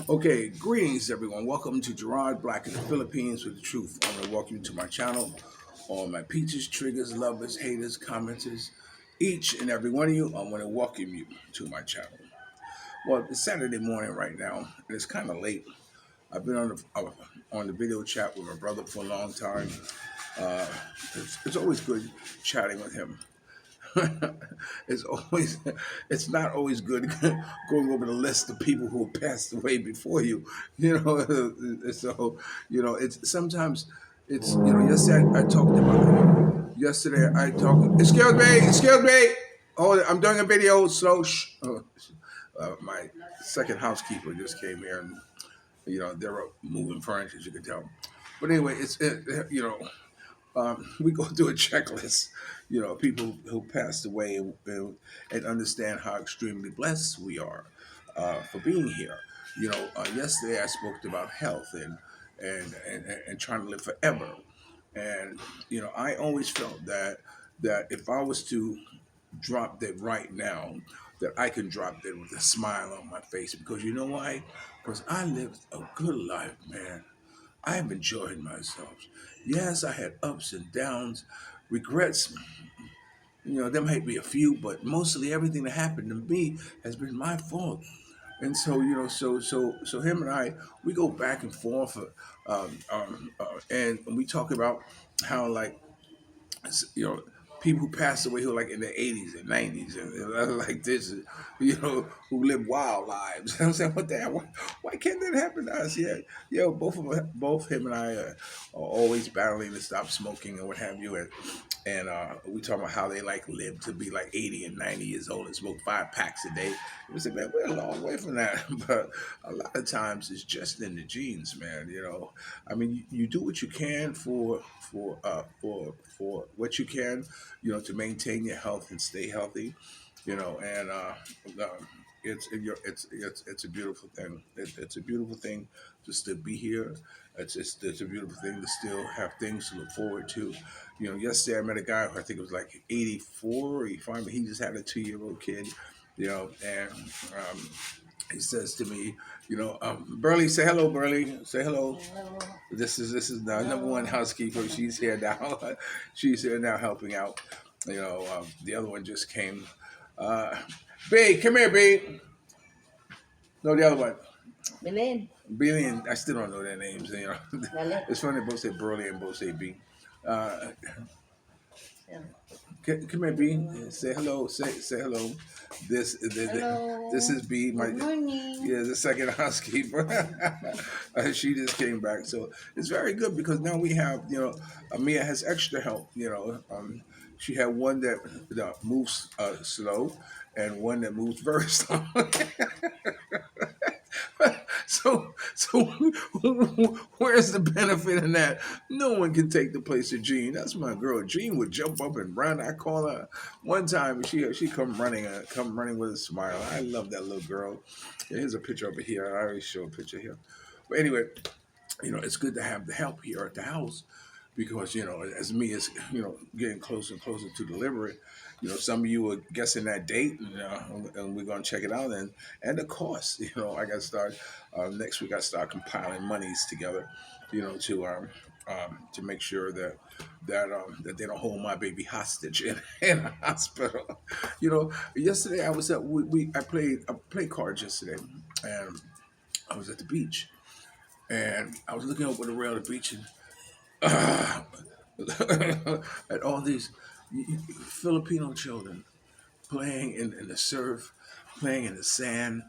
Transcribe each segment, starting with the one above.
Okay, greetings everyone. Welcome to Gerard Black in the Philippines with the truth. I'm going to welcome you to my channel. All my peaches, triggers, lovers, haters, commenters, each and every one of you, I want to welcome you to my channel. Well, it's Saturday morning right now, and it's kind of late. I've been on the video chat with my brother for a long time. Uh, it's always good chatting with him. it's always it's not always good going over the list of people who passed away before you. You know, so it's sometimes Yesterday I talked about. Yesterday I talked. Excuse me. Oh, I'm doing a video. Slow. My second housekeeper just came here, and they're moving furniture, as you can tell. But anyway, we go through a checklist, people who passed away and understand how extremely blessed we are for being here. Yesterday I spoke about health and trying to live forever. And, I always felt that if I was to drop dead right now, that I can drop dead with a smile on my face. Because you know why? Because I lived a good life, man. I've enjoyed myself. Yes, I had ups and downs, regrets. There might be a few, but mostly everything that happened to me has been my fault. And so, so him and I, we go back and forth, and we talk about how, like, you know, people who passed away who are like in the 80s and 90s and like this, who live wild lives. I'm saying, what the hell? Why can't that happen to us? Yeah, both him and I are always battling to stop smoking and what have you. And we talk about how they like live to be like 80 and 90 years old and smoke 5 packs a day. We say, man, we're a long way from that. But a lot of times it's just in the genes, man. I mean, you do what you can for what you can, to maintain your health and stay healthy, and it's a beautiful thing. It's a beautiful thing to still be here. It's a beautiful thing to still have things to look forward to. Yesterday I met a guy who I think it was like 84 or 85, but he just had a 2-year-old kid, and he says to me, Burley, say hello, Burley, say hello. Hello. This is the number one housekeeper. She's here now. She's here now helping out. The other one just came. Uh, B, come here, B. No, the other one. Belen. Billy and I still don't know their names. Dali. It's funny. Both say Burley and both say B. Uh, Yeah. come here, B. Say hello. Say hello. This Hello. is B. Good morning. The second housekeeper. She just came back, so it's very good because now we have Amia has extra help. She had one that moves slow and one that moves very slow. So where's the benefit in that? No one can take the place of Jean. That's my girl. Jean would jump up and run. I call her one time. She come running with a smile. I love that little girl. Here's a picture over here. I always show a picture here. But anyway, it's good to have the help here at the house because as me is getting closer and closer to delivery. Some of you are guessing that date, and we're gonna check it out, and the cost. I got to start next week. I start compiling monies together, to make sure that they don't hold my baby hostage in a hospital. Yesterday I was at I played cards yesterday, and I was at the beach, and I was looking over the rail of the beach, and at all these Filipino children playing in the surf, playing in the sand,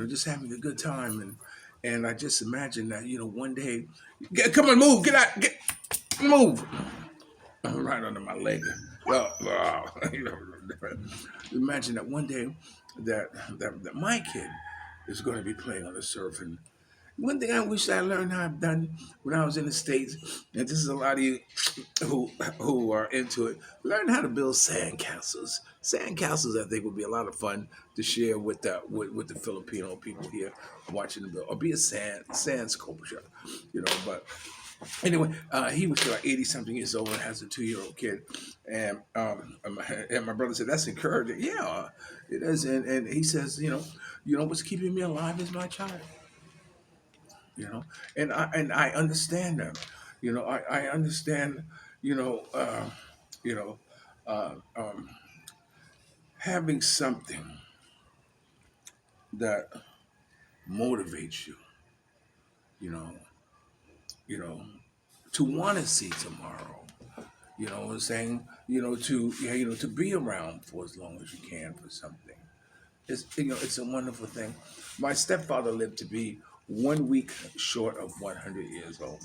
just having a good time. And I just imagine that, one day, come on, move, get out, move. Right under my leg. Imagine that one day that my kid is going to be playing on the surf. And one thing I wish I learned how I've done when I was in the States, and this is a lot of you who are into it, learn how to build sand castles. Sand castles, I think, would be a lot of fun to share with the Filipino people here watching the build, or be a sand sculpture, But anyway, he was like 80 something years old and has a 2-year-old kid, and my brother said that's encouraging. Yeah, it is, and he says, what's keeping me alive is my child. you know, and I understand them. I understand. You know, you know, uh, um, having something that motivates you. You know, you know, to want to see tomorrow. You know what I'm saying? To yeah, to be around for as long as you can for something. It's a wonderful thing. My stepfather lived to be 1 week short of 100 years old,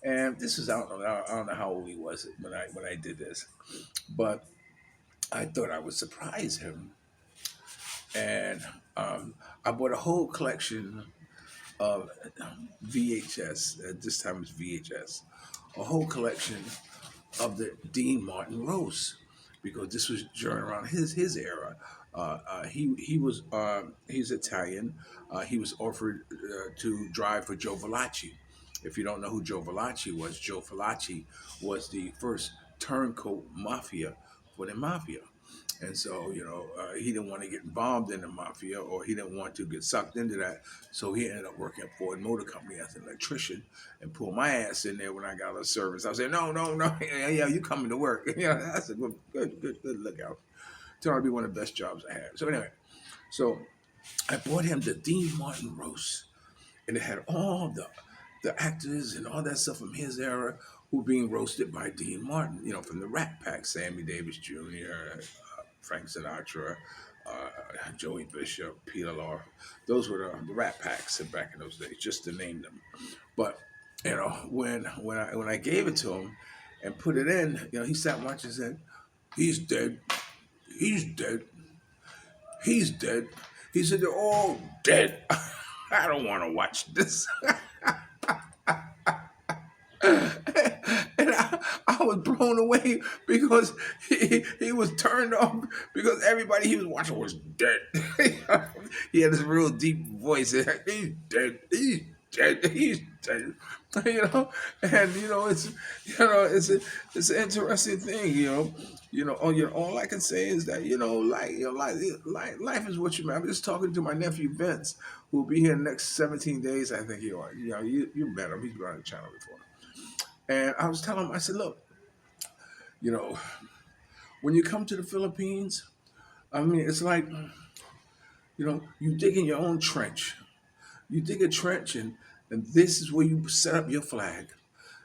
and this is I don't know how old he was when I did this, but I thought I would surprise him, and I bought a whole collection of VHS. At this time, it's VHS, a whole collection of the Dean Martin roast because this was during around his era. He's Italian. He was offered to drive for Joe Valachi. If you don't know who Joe Valachi was the first turncoat mafia for the mafia. And so, he didn't want to get involved in the mafia or he didn't want to get sucked into that. So he ended up working at Ford Motor Company as an electrician and pulled my ass in there when I got out of service. I said, no, no, no. Yeah, you coming to work. That's a good lookout. Turned out to be one of the best jobs I had. So anyway, so I bought him the Dean Martin roast. And it had all the actors and all that stuff from his era who were being roasted by Dean Martin, from the Rat Pack, Sammy Davis Jr., Frank Sinatra, Joey Bishop, Peter Law. Those were the Rat Packs back in those days, just to name them. But when I gave it to him and put it in, he sat watching and said, "He's dead. He's dead. He's dead." He said, "They're all dead. I don't want to watch this." And I was blown away because he was turned off because everybody he was watching was dead. He had this real deep voice. He's dead. He's dead. He's dead. It's an interesting thing. All I can say is that life is what you. I'm just talking to my nephew Vince, who will be here in the next 17 days. I think he are. You met him. He's been on the channel before. And I was telling him, I said, look, you know, when you come to the Philippines, I mean, it's like, you dig in your own trench. You dig a trench, and this is where you set up your flag.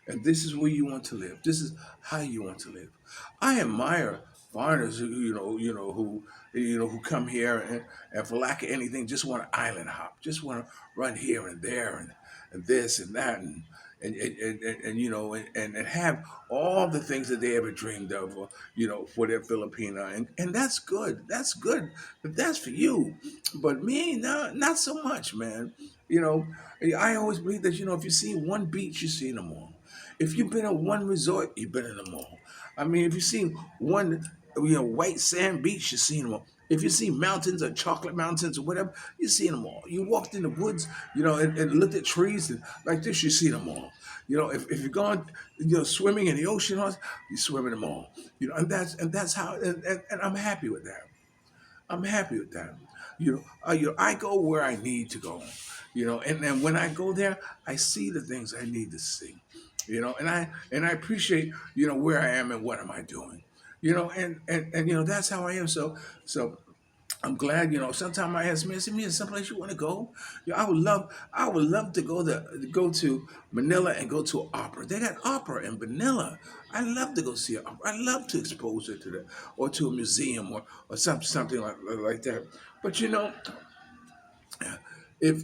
And this is where you want to live. This is how you want to live. I admire foreigners who come here and for lack of anything just want to island hop, just want to run here and there and this and that and have all the things that they ever dreamed of, for their Filipina, and that's good. That's good. But that's for you. But me, no, not so much, man. You know, I always believe that if you see one beach, you see them all. If you've been at one resort, you've been in them all. I mean, if you've seen one, white sand beach, you've seen them all. If you see mountains or chocolate mountains or whatever, you see them all. You walked in the woods, and looked at trees and like this, you see them all. If you're going, swimming in the ocean, you swim in them all. And that's how, and I'm happy with that. I'm happy with that. I go where I need to go. And then when I go there, I see the things I need to see. And I appreciate where I am and what am I doing. And that's how I am. So I'm glad, sometimes I ask me, is someplace you want to go? I would love to go to Manila and go to opera. They got opera in Manila. I love to go see an opera. I love to expose it to or to a museum or something like that. But if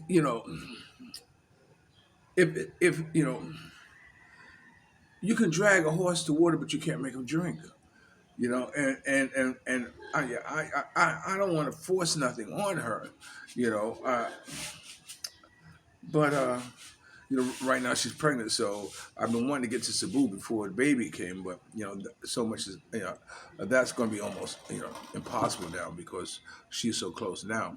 you can drag a horse to water, but you can't make him drink. And I don't want to force nothing on her, you know. But right now she's pregnant, so I've been wanting to get to Cebu before the baby came, but so much is that's going to be almost impossible now because she's so close now.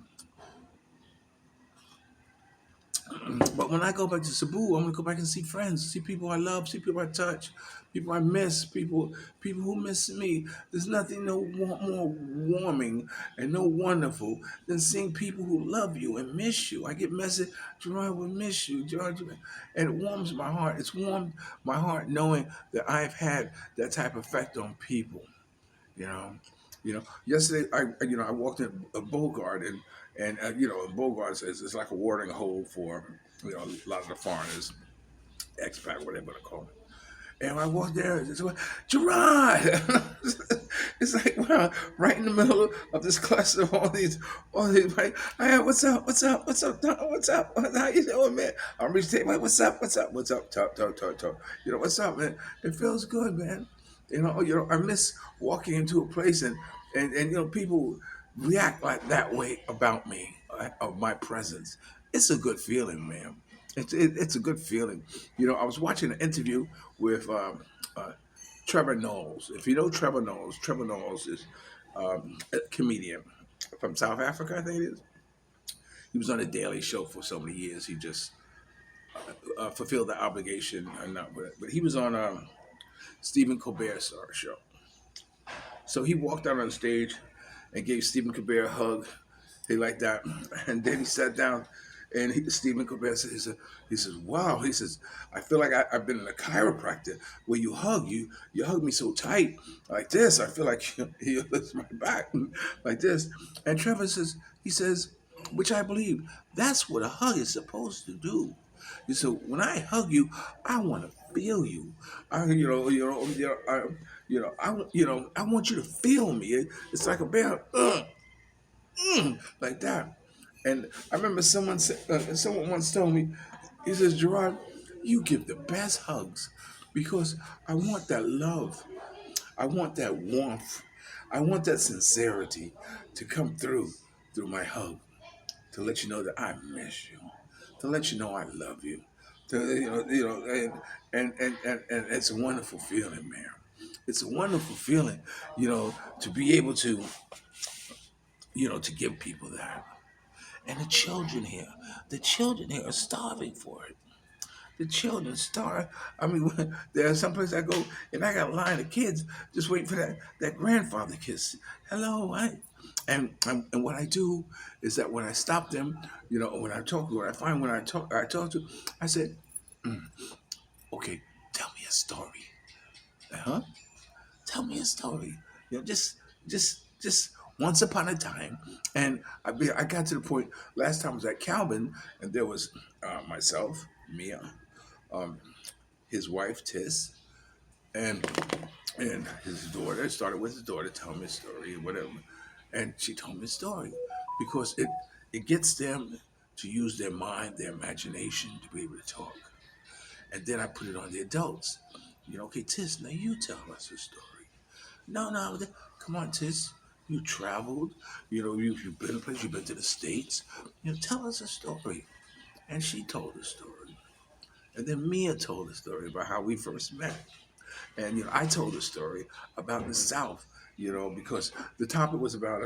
But when I go back to Cebu, I'm gonna go back and see friends, see people I love, see people I touch, people I miss, people who miss me. There's nothing more warming and no wonderful than seeing people who love you and miss you. I get message, Gerard, we miss you, Gerard, and it warms my heart. It's warmed my heart knowing that I've had that type of effect on people. You know, Yesterday I walked in a Bogart and Bogart says it's like a watering hole for a lot of the foreigners, expat, whatever they call it. And I walked there, it's like, Gerard! It's like, wow, right in the middle of this cluster of all these, like, hey, what's up, how you doing, man? I'm reaching, like, what's up, talk. What's up, man? It feels good, man. I miss walking into a place and people react like that way about me, of my presence. It's a good feeling, man. It's a good feeling. I was watching an interview with uh, Trevor Knowles. If you know Trevor Knowles is a comedian from South Africa, I think it is. He was on a Daily Show for so many years. He just fulfilled the obligation, or not, but he was on Stephen Colbert's show. So he walked out on stage and gave Stephen Colbert a hug. He liked that, and then he sat down. And Stephen Colbert said, he says, wow. He says, I feel like I've been in a chiropractor where you hug me so tight like this. I feel like you lift my back like this. And Trevor says, he says, which I believe that's what a hug is supposed to do. He said, when I hug you, I want to feel you. I want you to feel me. It's like a bear, like that. And I remember someone once told me, he says, Gerard, you give the best hugs because I want that love. I want that warmth. I want that sincerity to come through my hug, to let you know that I miss you, to let you know I love you. And it's a wonderful feeling, man. It's a wonderful feeling, to be able to give people that. And the children here are starving for it. The children starve. I mean, there are some places I go and I got a line of kids just waiting for that grandfather kiss. Hello, and what I do is that when I stop them, when I find when I talk to, I said, okay, tell me a story. Huh? Tell me a story. Just once upon a time, and I got to the point. Last time I was at Calvin, and there was myself, Mia, um, his wife Tiss, and his daughter. It started with his daughter telling me a story, whatever, and she told me a story because it gets them to use their mind, their imagination to be able to talk, and then I put it on the adults. Okay, Tiss, now you tell us a story. No, come on, Tis. You traveled, you've been to places, you've been to the States. Tell us a story. And she told a story. And then Mia told a story about how we first met. And, I told a story about the South, because the topic was about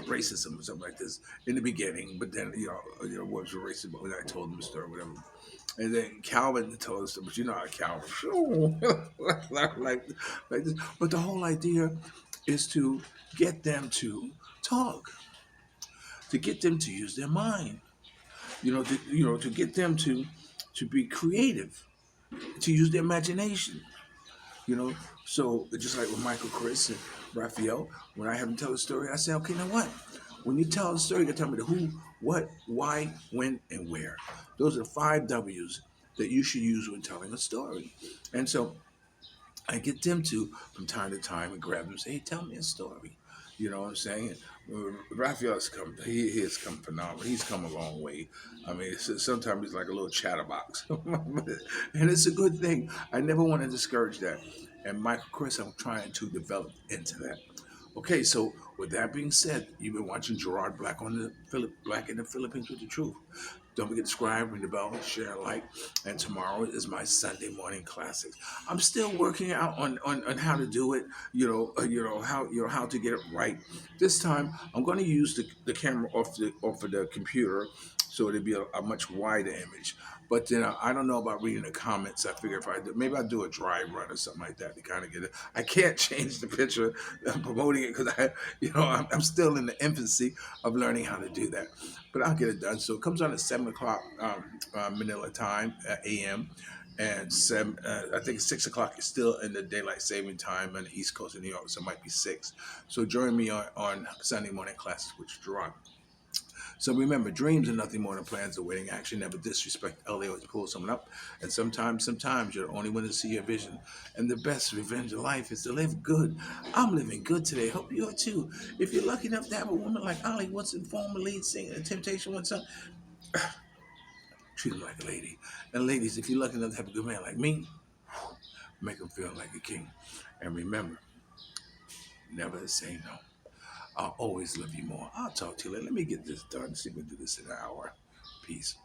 racism or something like this in the beginning. But then, what was racism? When I told them a story, whatever. And then Calvin told us, but you know how Calvin, like this. But the whole idea is to get them to talk, to get them to use their mind, to get them to be creative, to use their imagination, you know. So just like with Michael, Chris, and Raphael, when I have them tell a story, I say, okay, now what? When you tell a story, you gotta tell me the who, what, why, when, and where. Those are the 5 W's that you should use when telling a story. And so I get them to, from time to time, and grab them and say, hey, tell me a story. You know what I'm saying? Raphael he has come phenomenal. He's come a long way. I mean, sometimes he's like a little chatterbox. And it's a good thing. I never want to discourage that. And Michael Chris, I'm trying to develop into that. Okay, so with that being said, you've been watching Gerard Black in the Philippines with the Truth. Don't forget to subscribe, ring the bell, share, like, and tomorrow is my Sunday morning classics. I'm still working out on how to do it. How to get it right. This time I'm going to use the camera off of the computer, so it'd be a much wider image. But then I don't know about reading the comments. I figure if I do, maybe I'll do a dry run or something like that to kind of get it. I can't change the picture. I'm promoting it because I'm still in the infancy of learning how to do that. But I'll get it done. So it comes on at 7 o'clock Manila time, a.m. And I think 6 o'clock is still in the daylight saving time on the East Coast of New York, so it might be 6. So join me on Sunday morning classes with Gerard. So remember, dreams are nothing more than plans awaiting action. Never disrespect LA, always pull someone up. And sometimes you're the only one to see your vision. And the best revenge of life is to live good. I'm living good today. Hope you are too. If you're lucky enough to have a woman like Ollie, once in former lead singer in Temptation One Song, treat him like a lady. And ladies, if you're lucky enough to have a good man like me, make him feel like a king. And remember, never say no. I'll always love you more. I'll talk to you later. Let me get this done. See if we can do this in an hour. Peace.